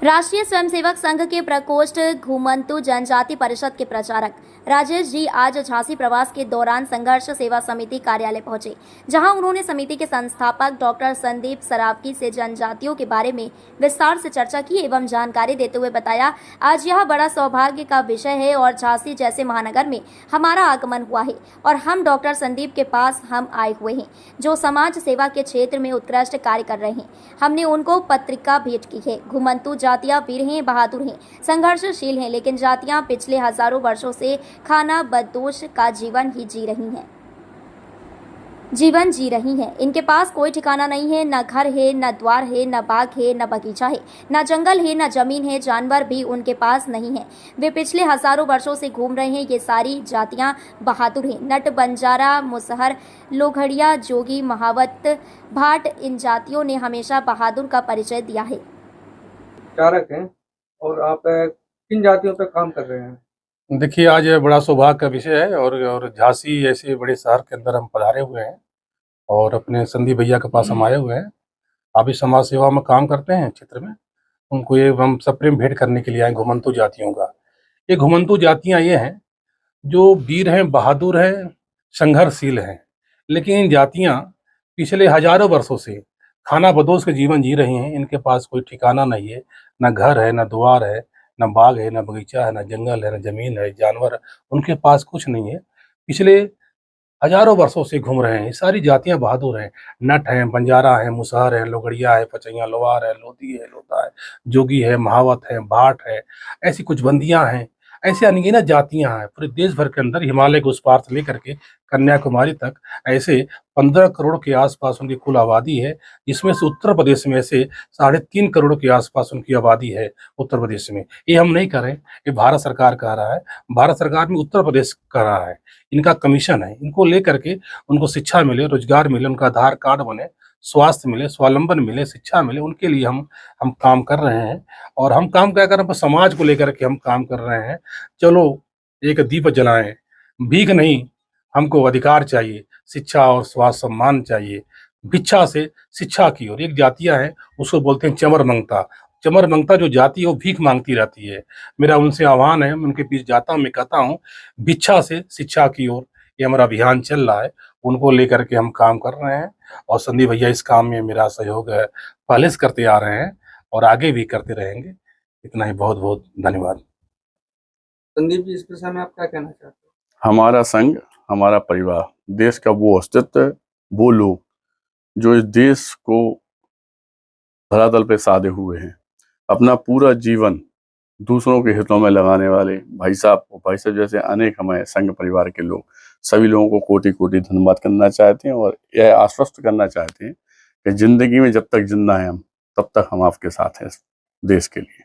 राष्ट्रीय स्वयंसेवक संघ के प्रकोष्ठ घुमंतु जनजाति परिषद के प्रचारक राजेश जी आज झांसी प्रवास के दौरान संघर्ष सेवा समिति कार्यालय पहुंचे, जहां उन्होंने समिति के संस्थापक डॉक्टर संदीप सरावगी से जनजातियों के बारे में विस्तार से चर्चा की एवं जानकारी देते हुए बताया, आज यह बड़ा सौभाग्य का विषय है और झांसी जैसे महानगर में हमारा आगमन हुआ है और हम डॉक्टर संदीप के पास हम आए हुए हैं, जो समाज सेवा के क्षेत्र में उत्कृष्ट कार्य कर रहे हैं। हमने उनको पत्रिका भेंट की है। घुमंतु जातियां वीर हैं, बहादुर हैं, संघर्षशील हैं, लेकिन जातियां पिछले हजारों वर्षों से खाना बदोश का जीवन जी रही हैं। इनके पास कोई ठिकाना नहीं है, न घर है, न द्वार है, न बाग है, न बगीचा है, न जंगल है, न जमीन है, जानवर भी उनके पास नहीं है। वे पिछले हजारों वर्षों से घूम रहे हैं। ये सारी जातियां बहादुर हैं। नट, बंजारा, मुसहर, लोघड़िया, जोगी, महावत, भाट, इन जातियों ने हमेशा बहादुर का परिचय दिया है। प्रचारक हैं और आप किन जातियों पर काम कर रहे हैं? देखिए, आज ये बड़ा सौभाग्य का विषय है और झांसी ऐसे बड़े शहर के अंदर हम पधारे हुए हैं और अपने संदीप भैया के पास हम आए हुए हैं। अभी समाज सेवा में काम करते हैं क्षेत्र में, उनको ये हम सप्रेम भेंट करने के लिए आए घुमंतु जातियों का। ये घुमंतु जातियां ये हैं जो वीर हैं, बहादुर हैं, संघर्षशील हैं, लेकिन इन जातियां पिछले हजारों वर्षों से खाना बदोश के जीवन जी रही हैं। इनके पास कोई ठिकाना नहीं है, न घर है, न द्वार है, न बाग है, न बगीचा है, न जंगल है, न जमीन है, जानवर, उनके पास कुछ नहीं है। पिछले हजारों वर्षों से घूम रहे हैं। ये सारी जातियां बहादुर हैं। नट हैं, बंजारा है, मुसहर है, लोगड़िया है, पचैया, लोहार है, लोधी है, लोता है, जोगी है, महावत है, भाट है, ऐसी कुछ बंदियां हैं। ऐसे अनगिनत जातियां हैं पूरे देश भर के अंदर, हिमालय के उस पार से लेकर के कन्याकुमारी तक। ऐसे 15 करोड़ के आसपास उनकी कुल आबादी है, जिसमें से उत्तर प्रदेश में से 3.5 करोड़ के आसपास उनकी आबादी है उत्तर प्रदेश में। ये हम नहीं कह रहे, ये भारत सरकार कह रहा है। भारत सरकार में उत्तर प्रदेश कह रहा है, इनका कमीशन है। इनको लेकर के उनको शिक्षा मिले, रोजगार मिले, उनका आधार कार्ड बने, स्वास्थ्य मिले, स्वावलंबन मिले, शिक्षा मिले, उनके लिए हम काम कर रहे हैं। और हम काम क्या कर रहे हैं, समाज को लेकर के हम काम कर रहे हैं। चलो एक दीप जलाएं, भीख नहीं, हमको अधिकार चाहिए, शिक्षा और स्वास्थ्य सम्मान चाहिए। भिक्षा से शिक्षा की ओर एक जातियां हैं, उसको बोलते हैं चमर मंगता। चमर मंगता जो जाति है वो भीख मांगती रहती है। मेरा उनसे आह्वान है, उनके बीच जाता हूँ, मैं कहता हूँ भिक्षा से शिक्षा की ओर ये हमारा अभियान चल रहा है। उनको लेकर के हम काम कर रहे हैं और संदीप भैया इस काम में मेरा सहयोग है, पहले से करते आ रहे हैं और आगे भी करते रहेंगे। इतना ही, बहुत बहुत धन्यवाद। संदीप जी, इस विषय में आप क्या कहना चाहते हैं? हमारा संघ, हमारा परिवार, देश का वो अस्तित्व, वो लोग जो इस देश को धरातल पे साधे हुए हैं, अपना पूरा जीवन दूसरों के हितों में लगाने वाले भाई साहब जैसे अनेक हमारे संघ परिवार के लोग, सभी लोगों को कोटि कोटि धन्यवाद करना चाहते हैं और यह आश्वस्त करना चाहते हैं कि जिंदगी में जब तक जिंदा हैं हम, तब तक हम आपके साथ हैं देश के लिए।